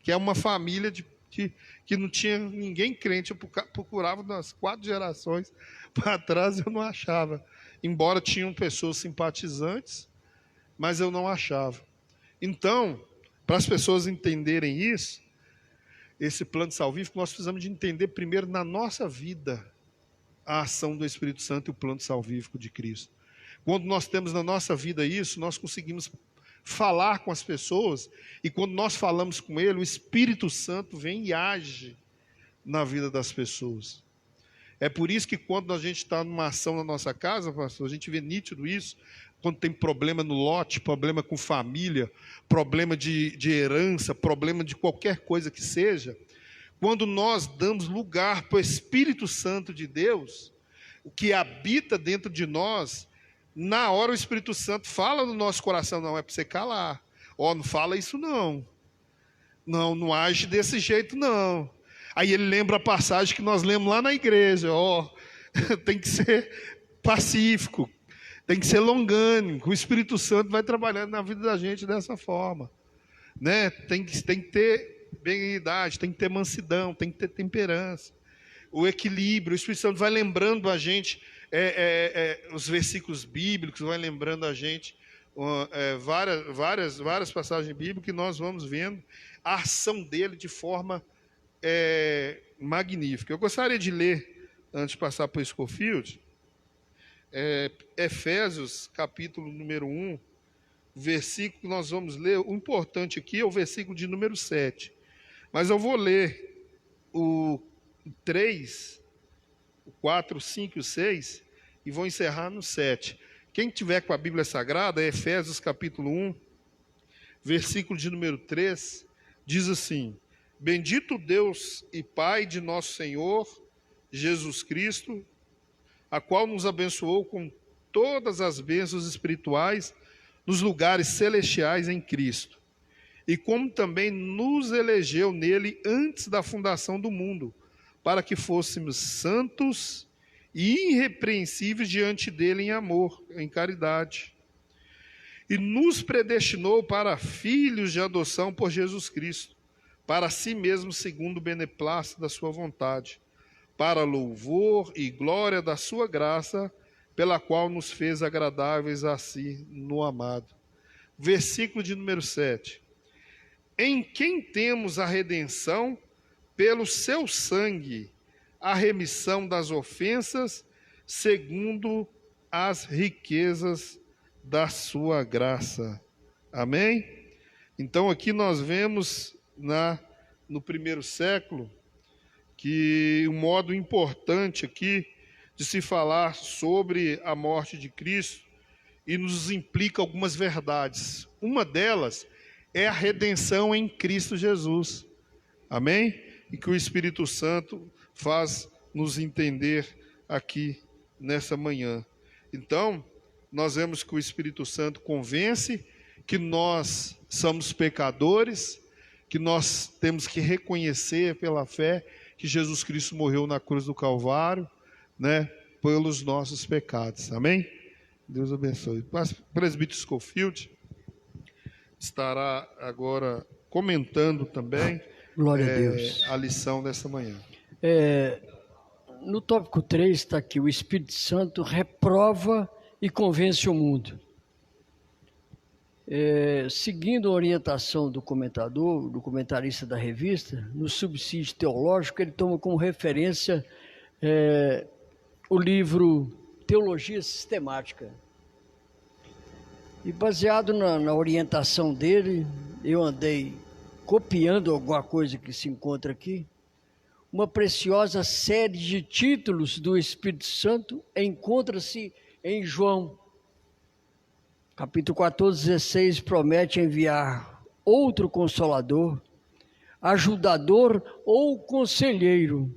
que é uma família que não tinha ninguém crente. Eu procurava nas 4 gerações para trás, eu não achava. Embora tinham pessoas simpatizantes, mas eu não achava. Então, para as pessoas entenderem isso, esse plano salvífico, nós precisamos de entender primeiro na nossa vida a ação do Espírito Santo e o plano salvífico de Cristo. Quando nós temos na nossa vida isso, nós conseguimos falar com as pessoas, e quando nós falamos com Ele, o Espírito Santo vem e age na vida das pessoas. É por isso que quando a gente está numa ação na nossa casa, pastor, a gente vê nítido isso, quando tem problema no lote, problema com família, problema de herança, problema de qualquer coisa que seja, quando nós damos lugar para o Espírito Santo de Deus, o que habita dentro de nós, na hora o Espírito Santo fala no nosso coração, não, é para você calar, não fala isso não, não age desse jeito não. Aí ele lembra a passagem que nós lemos lá na igreja, tem que ser pacífico, tem que ser longânimo, o Espírito Santo vai trabalhando na vida da gente dessa forma, né? Tem que ter benignidade, tem que ter mansidão, tem que ter temperança, o equilíbrio. O Espírito Santo vai lembrando a gente os versículos bíblicos, vai lembrando a gente várias passagens bíblicas, que nós vamos vendo a ação dele de forma magnífica. Eu gostaria de ler, antes de passar para o Scofield, Efésios, capítulo número 1, versículo que nós vamos ler. O importante aqui é o versículo de número 7. Mas eu vou ler o 3, o 4, o 5 e o 6 e vou encerrar no 7. Quem tiver com a Bíblia Sagrada, Efésios capítulo 1, versículo de número 3, diz assim: Bendito Deus e Pai de nosso Senhor Jesus Cristo, a qual nos abençoou com todas as bênçãos espirituais nos lugares celestiais em Cristo, e como também nos elegeu nele antes da fundação do mundo, para que fôssemos santos e irrepreensíveis diante dele em amor, em caridade. E nos predestinou para filhos de adoção por Jesus Cristo, para si mesmo segundo o beneplácito da sua vontade, para louvor e glória da sua graça, pela qual nos fez agradáveis a si no amado. Versículo de número 7. Em quem temos a redenção pelo seu sangue, a remissão das ofensas, segundo as riquezas da sua graça. Amém? Então aqui nós vemos no primeiro século que um modo importante aqui de se falar sobre a morte de Cristo, e nos implica algumas verdades. Uma delas é a redenção em Cristo Jesus. Amém? E que o Espírito Santo faz nos entender aqui nessa manhã. Então, nós vemos que o Espírito Santo convence que nós somos pecadores, que nós temos que reconhecer pela fé que Jesus Cristo morreu na cruz do Calvário, né, pelos nossos pecados. Amém? Deus abençoe. O presbítero Scofield estará agora comentando também Glória a Deus. A lição dessa manhã. No tópico 3 está aqui: o Espírito Santo reprova e convence o mundo. Seguindo a orientação do comentador, do comentarista da revista, no subsídio teológico, ele toma como referência o livro Teologia Sistemática. E baseado na orientação dele, eu andei copiando alguma coisa que se encontra aqui. Uma preciosa série de títulos do Espírito Santo encontra-se em João. Capítulo 14, 16, promete enviar outro Consolador, ajudador ou conselheiro.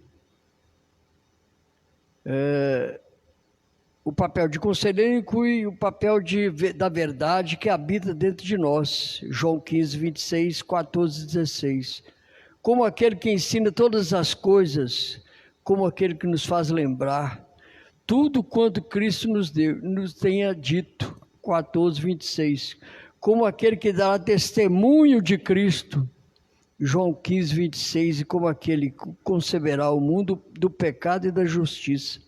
O papel de conselheiro inclui o papel da verdade que habita dentro de nós. João 15, 26, 14, 16. Como aquele que ensina todas as coisas, como aquele que nos faz lembrar tudo quanto Cristo nos tenha dito. 14, 26. Como aquele que dará testemunho de Cristo. João 15, 26. E como aquele que conceberá o mundo do pecado e da justiça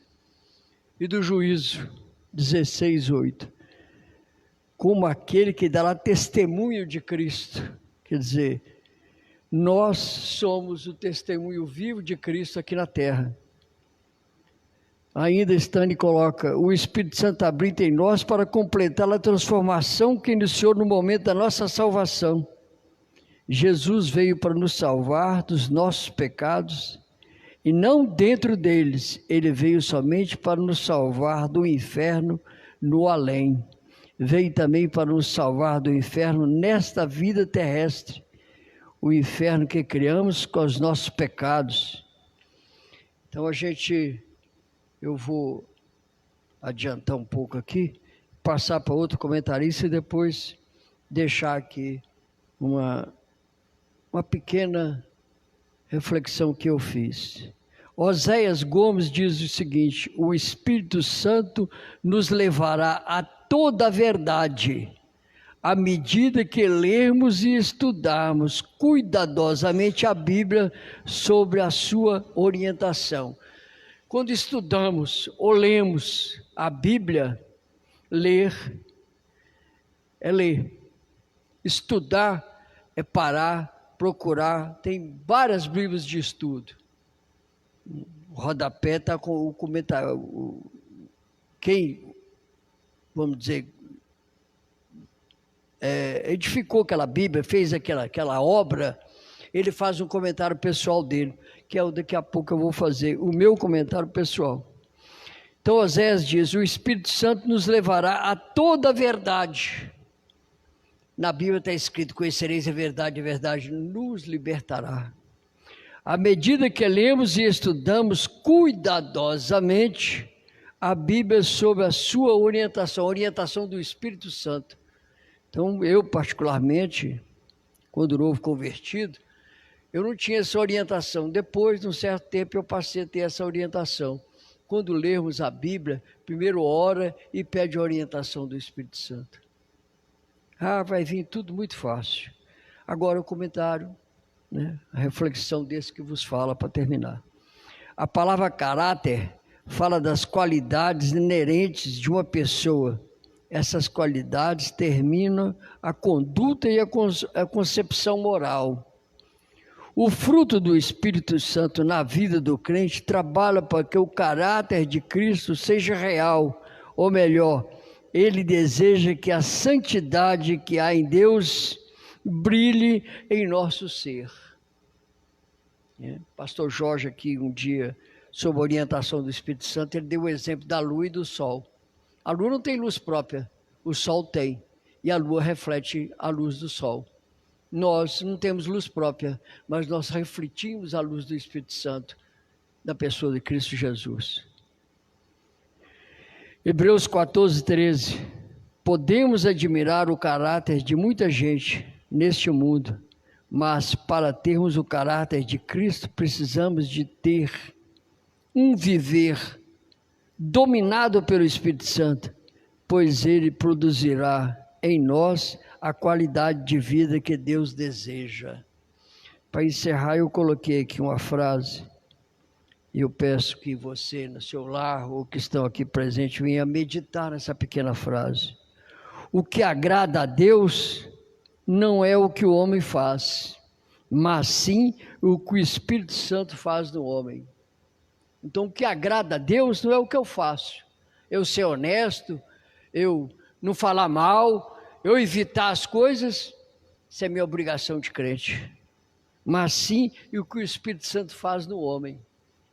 e do juízo. 16, 8. Como aquele que dará testemunho de Cristo. Quer dizer, nós somos o testemunho vivo de Cristo aqui na terra. Ainda Stanley coloca: o Espírito Santo habita em nós para completar a transformação que iniciou no momento da nossa salvação. Jesus veio para nos salvar dos nossos pecados e não dentro deles. Ele veio somente para nos salvar do inferno no além. Veio também para nos salvar do inferno nesta vida terrestre. O inferno que criamos com os nossos pecados. Então eu vou adiantar um pouco aqui, passar para outro comentarista e depois deixar aqui uma pequena reflexão que eu fiz. Oséias Gomes diz o seguinte: o Espírito Santo nos levará a toda a verdade, à medida que lermos e estudarmos cuidadosamente a Bíblia sob a sua orientação. Quando estudamos ou lemos a Bíblia, ler é ler. Estudar é parar, procurar. Tem várias Bíblias de estudo. O rodapé está com o comentário. Quem, vamos dizer, edificou aquela Bíblia, fez aquela obra, ele faz um comentário pessoal dele, que daqui a pouco eu vou fazer o meu comentário pessoal. Então Oséias diz: o Espírito Santo nos levará a toda a verdade. Na Bíblia está escrito: conhecereis a verdade nos libertará. À medida que lemos e estudamos cuidadosamente a Bíblia sob a sua orientação, a orientação do Espírito Santo. Então eu particularmente, quando novo convertido, eu não tinha essa orientação. Depois, de um certo tempo, eu passei a ter essa orientação. Quando lermos a Bíblia, primeiro ora e pede a orientação do Espírito Santo. Vai vir tudo muito fácil. Agora o comentário, a reflexão desse que vos fala para terminar. A palavra caráter fala das qualidades inerentes de uma pessoa. Essas qualidades determinam a conduta e a concepção moral. O fruto do Espírito Santo na vida do crente trabalha para que o caráter de Cristo seja real, ou melhor, ele deseja que a santidade que há em Deus brilhe em nosso ser. Pastor Jorge aqui um dia, sob a orientação do Espírito Santo, ele deu o exemplo da lua e do sol. A lua não tem luz própria, o sol tem, e a lua reflete a luz do sol. Nós não temos luz própria, mas nós refletimos a luz do Espírito Santo na pessoa de Cristo Jesus. Hebreus 14, 13. Podemos admirar o caráter de muita gente neste mundo, mas para termos o caráter de Cristo, precisamos de ter um viver dominado pelo Espírito Santo, pois ele produzirá em nós a qualidade de vida que Deus deseja. Para encerrar, eu coloquei aqui uma frase, e eu peço que você, no seu lar, ou que estão aqui presentes, venha meditar nessa pequena frase. O que agrada a Deus não é o que o homem faz, mas sim o que o Espírito Santo faz no homem. Então, o que agrada a Deus não é o que eu faço. Eu ser honesto, eu não falar mal, eu evitar as coisas, isso é minha obrigação de crente. Mas sim o que o Espírito Santo faz no homem.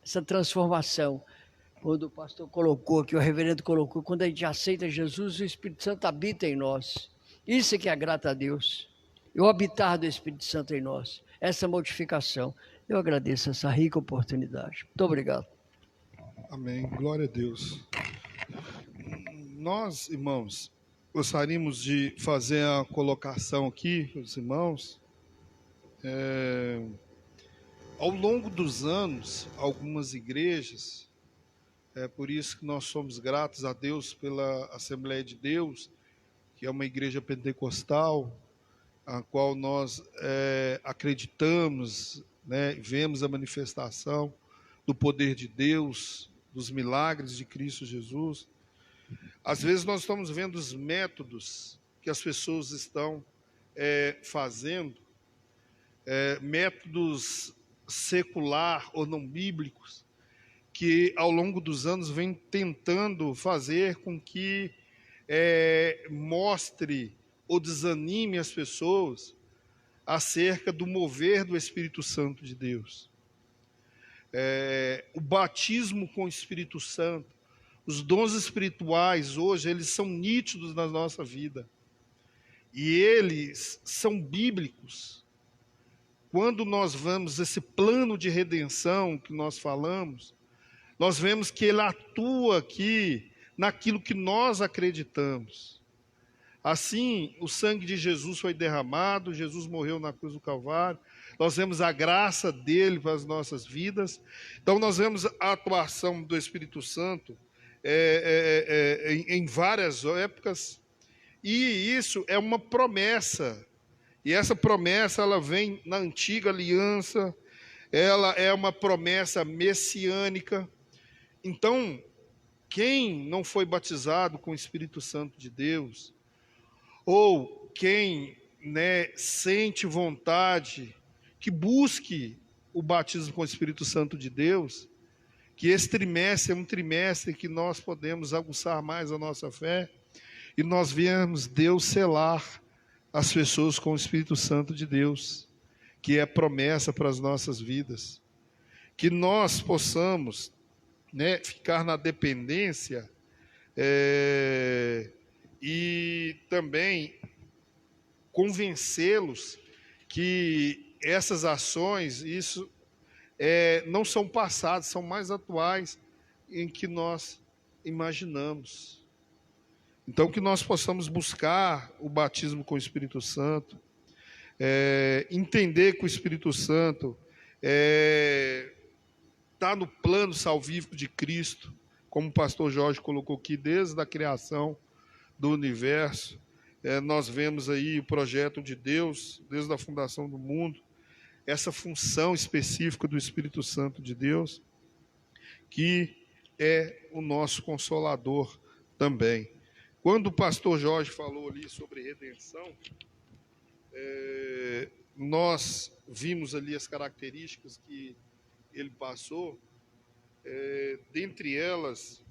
Essa transformação. Quando o pastor colocou aqui, o reverendo colocou, quando a gente aceita Jesus, o Espírito Santo habita em nós. Isso é que agrada a Deus. O habitar do Espírito Santo em nós. Essa modificação. Eu agradeço essa rica oportunidade. Muito obrigado. Amém. Glória a Deus. Nós, irmãos, gostaríamos de fazer a colocação aqui para os irmãos. Ao longo dos anos, algumas igrejas, é por isso que nós somos gratos a Deus pela Assembleia de Deus, que é uma igreja pentecostal, a qual nós acreditamos, né, vemos a manifestação do poder de Deus, dos milagres de Cristo Jesus. Às vezes nós estamos vendo os métodos que as pessoas estão fazendo, métodos secular ou não bíblicos, que ao longo dos anos vem tentando fazer com que mostre ou desanime as pessoas acerca do mover do Espírito Santo de Deus. O batismo com o Espírito Santo, os dons espirituais hoje, eles são nítidos na nossa vida. E eles são bíblicos. Quando nós vamos esse plano de redenção que nós falamos, nós vemos que ele atua aqui naquilo que nós acreditamos. Assim, o sangue de Jesus foi derramado, Jesus morreu na cruz do Calvário, nós vemos a graça dele para as nossas vidas. Então, nós vemos a atuação do Espírito Santo em várias épocas, e isso é uma promessa, e essa promessa ela vem na antiga aliança, ela é uma promessa messiânica. Então, quem não foi batizado com o Espírito Santo de Deus, ou quem sente vontade, que busque o batismo com o Espírito Santo de Deus, que esse trimestre é um trimestre que nós podemos aguçar mais a nossa fé, e nós vemos Deus selar as pessoas com o Espírito Santo de Deus, que é promessa para as nossas vidas. Que nós possamos ficar na dependência e também convencê-los que essas ações, isso não são passadas, são mais atuais em que nós imaginamos. Então, que nós possamos buscar o batismo com o Espírito Santo, entender que o Espírito Santo está no plano salvífico de Cristo, como o pastor Jorge colocou aqui, desde a criação do universo. Nós vemos aí o projeto de Deus, desde a fundação do mundo, essa função específica do Espírito Santo de Deus, que é o nosso Consolador também. Quando o pastor Jorge falou ali sobre redenção, nós vimos ali as características que ele passou. Dentre elas,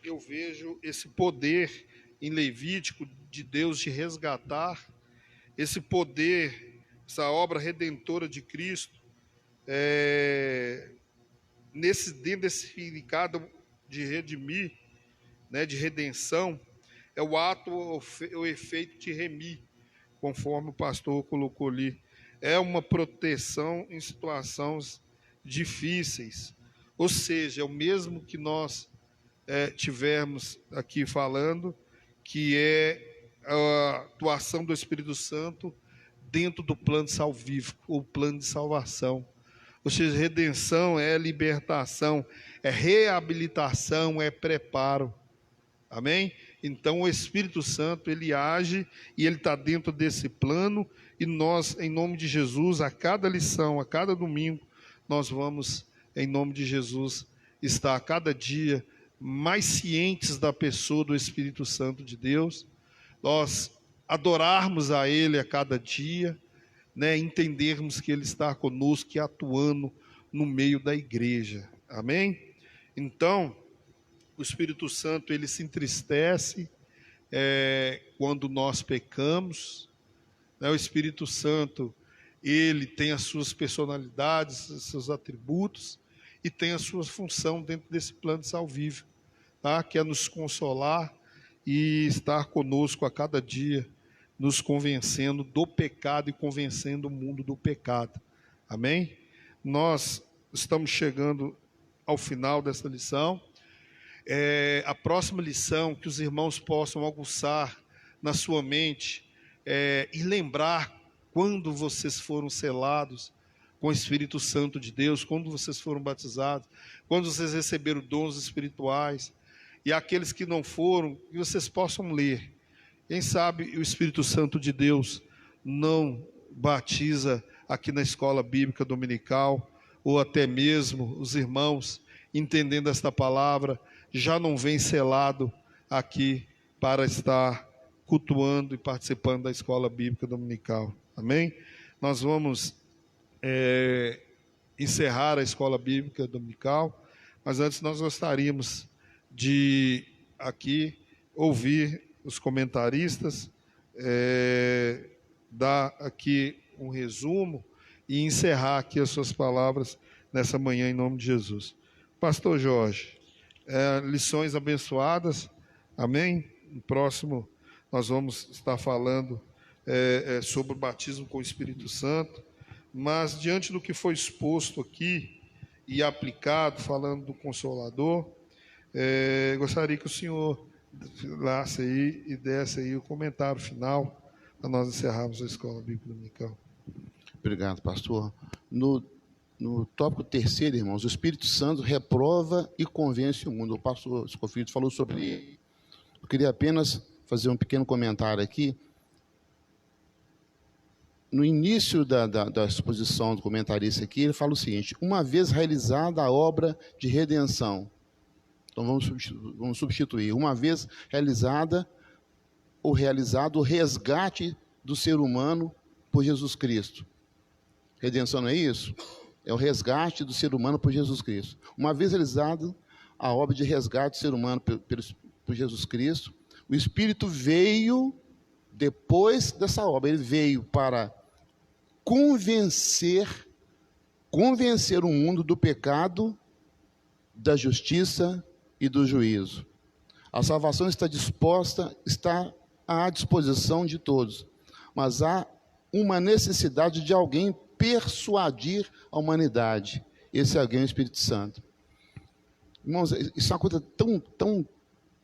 eu vejo esse poder em Levítico de Deus de resgatar, esse poder, essa obra redentora de Cristo, dentro desse significado de redimir, de redenção, é o ato, o efeito de remir, conforme o pastor colocou ali. É uma proteção em situações difíceis. Ou seja, é o mesmo que nós tivemos aqui falando, que é a atuação do Espírito Santo dentro do plano salvífico, ou plano de salvação. Ou seja, redenção é libertação, é reabilitação, é preparo. Amém? Então o Espírito Santo, ele age e ele está dentro desse plano, e nós, em nome de Jesus, a cada lição, a cada domingo, nós vamos, em nome de Jesus, estar a cada dia mais cientes da pessoa do Espírito Santo de Deus, nós adorarmos a Ele a cada dia, né, entendermos que Ele está conosco e atuando no meio da igreja. Amém? Então, o Espírito Santo, ele se entristece quando nós pecamos, né? O Espírito Santo, ele tem as suas personalidades, os seus atributos, e tem a sua função dentro desse plano salvífico, tá? Que é nos consolar e estar conosco a cada dia, nos convencendo do pecado e convencendo o mundo do pecado. Amém? Nós estamos chegando ao final dessa lição. A próxima lição, que os irmãos possam aguçar na sua mente e lembrar quando vocês foram selados com o Espírito Santo de Deus, quando vocês foram batizados, quando vocês receberam dons espirituais, e aqueles que não foram, que vocês possam ler. Quem sabe o Espírito Santo de Deus não batiza aqui na escola bíblica dominical, ou até mesmo os irmãos, entendendo esta palavra, já não vem selado aqui para estar cultuando e participando da escola bíblica dominical. Amém? Nós vamos encerrar a escola bíblica dominical, mas antes nós gostaríamos de aqui ouvir os comentaristas, dar aqui um resumo e encerrar aqui as suas palavras nessa manhã em nome de Jesus. Pastor Jorge, lições abençoadas, amém? No próximo nós vamos estar falando sobre o batismo com o Espírito Santo, mas diante do que foi exposto aqui e aplicado, falando do Consolador, gostaria que o senhor lasse aí e desse aí o comentário final para nós encerrarmos a escola bíblica dominical. Obrigado, pastor. No tópico terceiro, irmãos, o Espírito Santo reprova e convence o mundo. O pastor Scofield falou sobre ele. Eu queria apenas fazer um pequeno comentário aqui. No início da exposição do comentarista aqui, ele fala o seguinte: uma vez realizada a obra de redenção, então vamos substituir, uma vez realizada ou realizado o resgate do ser humano por Jesus Cristo. Redenção não é isso? É o resgate do ser humano por Jesus Cristo. Uma vez realizada a obra de resgate do ser humano por Jesus Cristo, o Espírito veio depois dessa obra. Ele veio para convencer o mundo do pecado, da justiça e do juízo. A salvação está à disposição de todos, mas há uma necessidade de alguém persuadir a humanidade. Esse alguém é o Espírito Santo. Irmãos, isso é uma coisa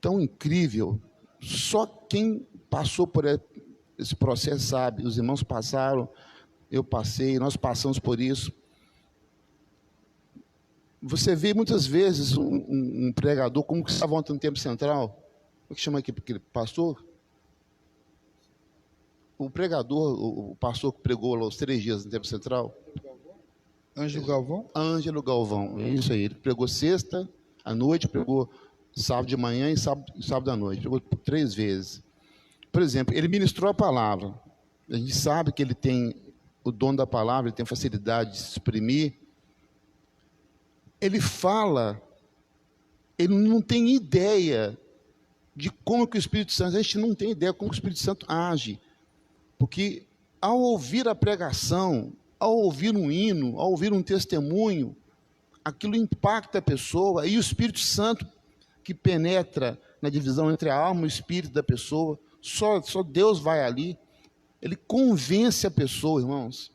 tão incrível. Só quem passou por esse processo sabe. Os irmãos passaram, eu passei, nós passamos por isso. Você vê muitas vezes um pregador, como que estava ontem no Tempo Central, como que chama aquele pastor? O pregador, o pastor que pregou lá os 3 dias no Tempo Central. Ângelo Galvão? Ângelo Galvão, é isso aí. Ele pregou sexta à noite, pregou sábado de manhã e sábado à noite. Pregou 3 vezes. Por exemplo, ele ministrou a palavra. A gente sabe que ele tem o dom da palavra, ele tem facilidade de se exprimir. Ele fala, ele não tem ideia de como que o Espírito Santo, a gente não tem ideia como que o Espírito Santo age. Porque ao ouvir a pregação, ao ouvir um hino, ao ouvir um testemunho, aquilo impacta a pessoa, e o Espírito Santo que penetra na divisão entre a alma e o espírito da pessoa, só Deus vai ali, ele convence a pessoa, irmãos.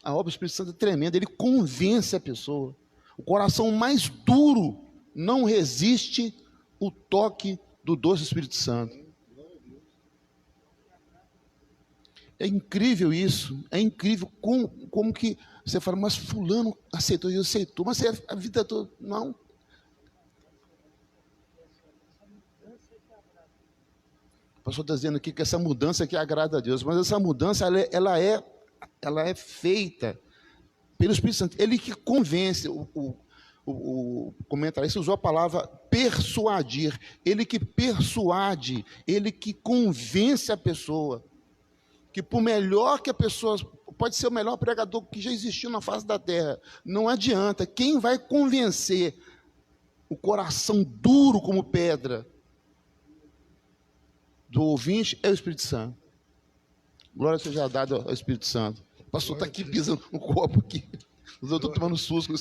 A obra do Espírito Santo é tremenda, ele convence a pessoa. O coração mais duro não resiste o toque do doce Espírito Santo. É incrível isso, é incrível como que você fala, mas fulano aceitou, Jesus aceitou, mas a vida toda, não. O pastor está dizendo aqui que essa mudança que agrada a Deus, mas essa mudança ela é feita pelo Espírito Santo. Ele que convence. O comentarista usou a palavra persuadir. Ele que persuade, ele que convence a pessoa. Que por melhor que a pessoa, pode ser o melhor pregador que já existiu na face da terra, não adianta. Quem vai convencer o coração duro como pedra do ouvinte é o Espírito Santo. Glória seja dada ao Espírito Santo. O pastor está aqui pisando no copo aqui. Os outros estão tomando susto.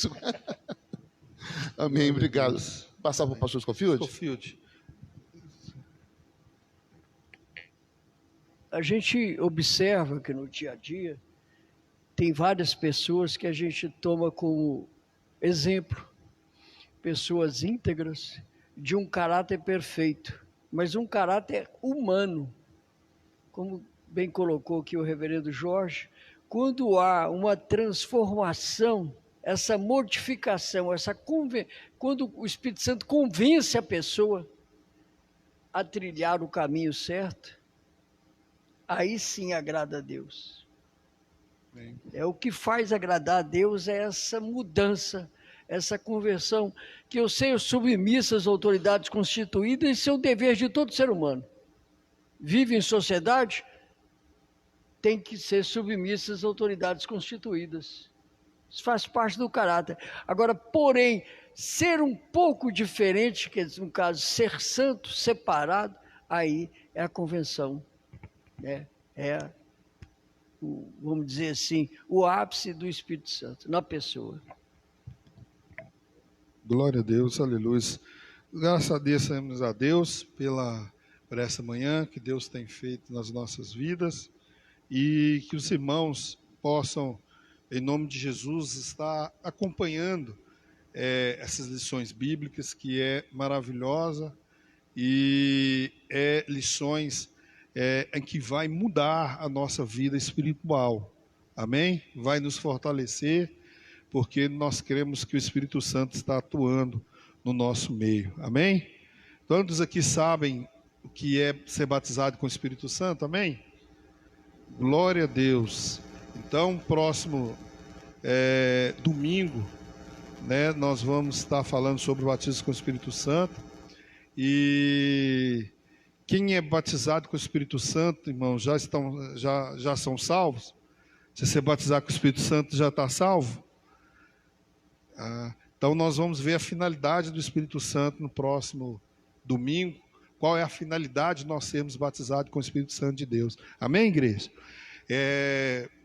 Amém, obrigado. Passar para o pastor Scofield. A gente observa que no dia a dia tem várias pessoas que a gente toma como exemplo, pessoas íntegras, de um caráter perfeito, mas um caráter humano. Como bem colocou aqui o reverendo Jorge, quando há uma transformação, essa mortificação, quando o Espírito Santo convence a pessoa a trilhar o caminho certo, aí sim agrada a Deus. Bem. O que faz agradar a Deus é essa mudança, essa conversão, que eu sei submissa às autoridades constituídas, isso é o dever de todo ser humano. Vive em sociedade, tem que ser submissa às autoridades constituídas. Isso faz parte do caráter. Agora, porém, ser um pouco diferente, que no caso, ser santo, separado, aí é a convenção. Vamos dizer assim, o ápice do Espírito Santo na pessoa. Glória a Deus, aleluia. Graças a Deus por essa manhã que Deus tem feito nas nossas vidas e que os irmãos possam, em nome de Jesus, estar acompanhando essas lições bíblicas, que é maravilhosa e lições em que vai mudar a nossa vida espiritual, amém? Vai nos fortalecer, porque nós cremos que o Espírito Santo está atuando no nosso meio, amém? Todos aqui sabem o que é ser batizado com o Espírito Santo, amém? Glória a Deus. Então, próximo domingo, né, nós vamos estar falando sobre o batismo com o Espírito Santo. E quem é batizado com o Espírito Santo, irmãos, já são salvos? Se você batizar com o Espírito Santo, já está salvo? Então nós vamos ver a finalidade do Espírito Santo no próximo domingo. Qual é a finalidade de nós sermos batizados com o Espírito Santo de Deus? Amém, igreja?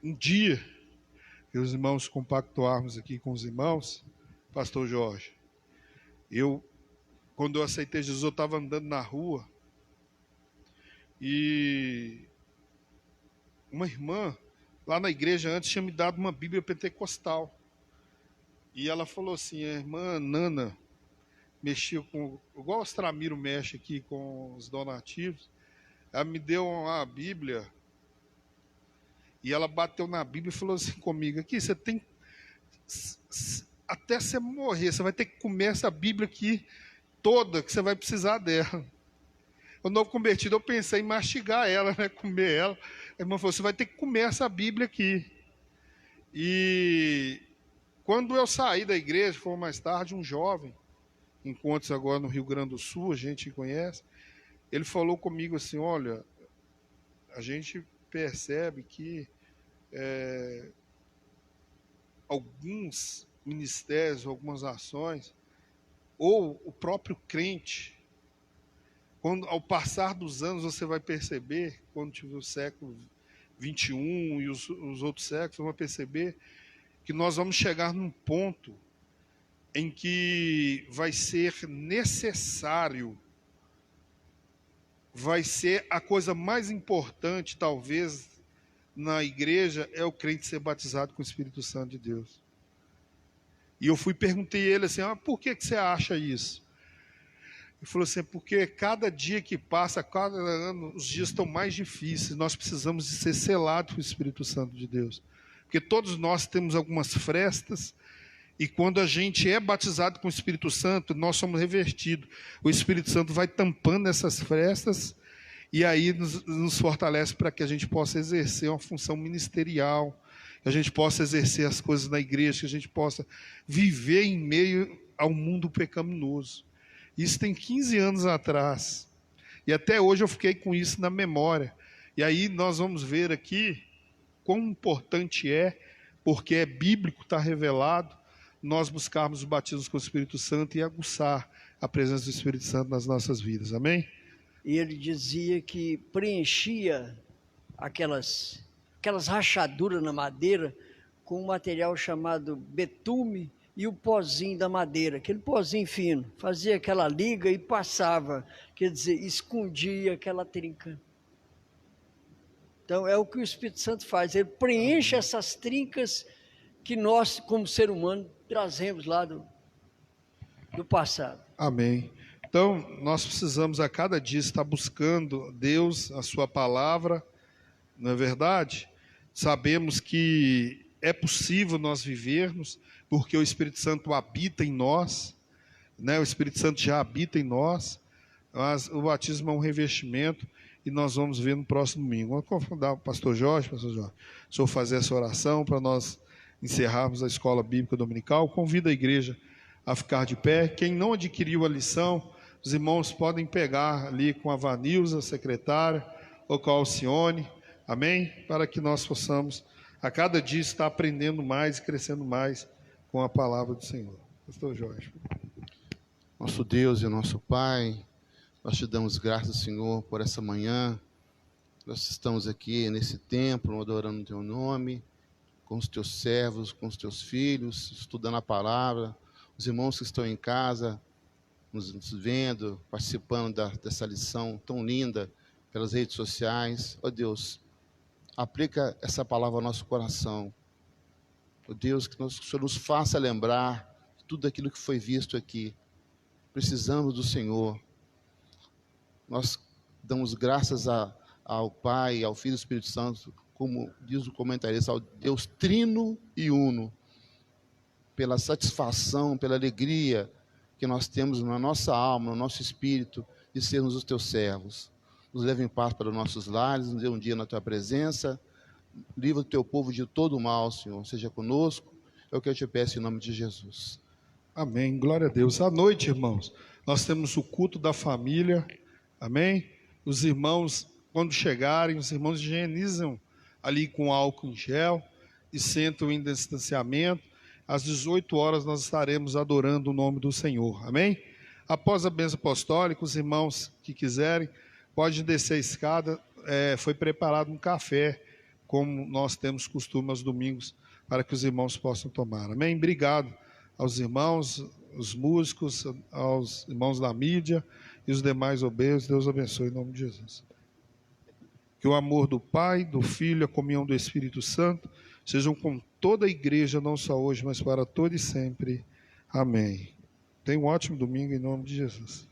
Um dia que os irmãos compactuarmos aqui com os irmãos, pastor Jorge, quando eu aceitei Jesus, eu estava andando na rua e uma irmã lá na igreja antes tinha me dado uma Bíblia pentecostal. E ela falou assim, a irmã Nana mexia igual o Ostramiro mexe aqui com os donativos. Ela me deu uma Bíblia e ela bateu na Bíblia e falou assim comigo, aqui você tem, até você morrer, você vai ter que comer essa Bíblia aqui toda, que você vai precisar dela. O novo convertido, eu pensei em mastigar ela, né, comer ela. A irmã falou, você vai ter que comer essa Bíblia aqui. E quando eu saí da igreja, foi mais tarde, um jovem, encontros agora no Rio Grande do Sul, a gente conhece, ele falou comigo assim, olha, a gente percebe que alguns ministérios, algumas ações, ou o próprio crente, ao passar dos anos você vai perceber, quando tiver o século 21 e os outros séculos, você vai perceber que nós vamos chegar num ponto em que vai ser necessário, vai ser a coisa mais importante, talvez, na igreja, é o crente ser batizado com o Espírito Santo de Deus. E eu perguntei a ele assim, por que você acha isso? Ele falou assim, porque cada dia que passa, cada ano, os dias estão mais difíceis, nós precisamos de ser selados com o Espírito Santo de Deus. Porque todos nós temos algumas frestas E quando a gente é batizado com o Espírito Santo, nós somos revertidos. O Espírito Santo vai tampando essas frestas e aí nos fortalece para que a gente possa exercer uma função ministerial, que a gente possa exercer as coisas na igreja, que a gente possa viver em meio ao mundo pecaminoso. Isso tem 15 anos atrás. E até hoje eu fiquei com isso na memória. E aí nós vamos ver aqui quão importante é, porque é bíblico, está revelado, nós buscarmos o batismo com o Espírito Santo e aguçar a presença do Espírito Santo nas nossas vidas. Amém? E ele dizia que preenchia aquelas rachaduras na madeira com um material chamado betume e o pozinho da madeira, aquele pozinho fino. Fazia aquela liga e passava, quer dizer, escondia aquela trinca. Então é o que o Espírito Santo faz, ele preenche essas trincas que nós, como ser humano, trazemos lá do passado. Amém. Então, nós precisamos a cada dia estar buscando Deus, a sua palavra, não é verdade? Sabemos que é possível nós vivermos, porque o Espírito Santo habita em nós, né? O Espírito Santo já habita em nós, mas o batismo é um revestimento, e nós vamos ver no próximo domingo. Vamos convidar o pastor Jorge, o senhor fazer essa oração para nós encerrarmos a escola bíblica dominical. Convido a igreja a ficar de pé. Quem não adquiriu a lição, os irmãos podem pegar ali com a Vanilza, a secretária, ou com a Alcione, amém? Para que nós possamos a cada dia estar aprendendo mais e crescendo mais com a palavra do Senhor. Pastor Jorge. Nosso Deus e nosso Pai, nós te damos graças, Senhor, por essa manhã. Nós estamos aqui nesse templo, adorando o teu nome, com os teus servos, com os teus filhos, estudando a palavra. Os irmãos que estão em casa, nos vendo, participando dessa lição tão linda pelas redes sociais. Ó Deus, aplica essa palavra ao nosso coração. Ó Deus, que o Senhor nos faça lembrar de tudo aquilo que foi visto aqui. Precisamos do Senhor. Nós damos graças ao Pai, ao Filho e ao Espírito Santo, como diz o comentarista, ao Deus trino e uno, pela satisfação, pela alegria que nós temos na nossa alma, no nosso espírito, de sermos os teus servos. Nos leva em paz para os nossos lares, nos dê um dia na tua presença, livra o teu povo de todo o mal, Senhor, seja conosco, é o que eu te peço em nome de Jesus. Amém, glória a Deus. À noite, irmãos, nós temos o culto da família, amém? Os irmãos, quando chegarem, os irmãos higienizam ali com álcool em gel e sentam em distanciamento. Às 18 horas nós estaremos adorando o nome do Senhor, amém? Após a bênção apostólica, os irmãos que quiserem, podem descer a escada, foi preparado um café, como nós temos costume aos domingos, para que os irmãos possam tomar, amém? Obrigado aos irmãos, os músicos, aos irmãos da mídia e os demais obreiros. Deus abençoe em nome de Jesus. Que o amor do Pai, do Filho, a comunhão do Espírito Santo sejam com toda a igreja, não só hoje, mas para todo e sempre. Amém. Tenha um ótimo domingo em nome de Jesus.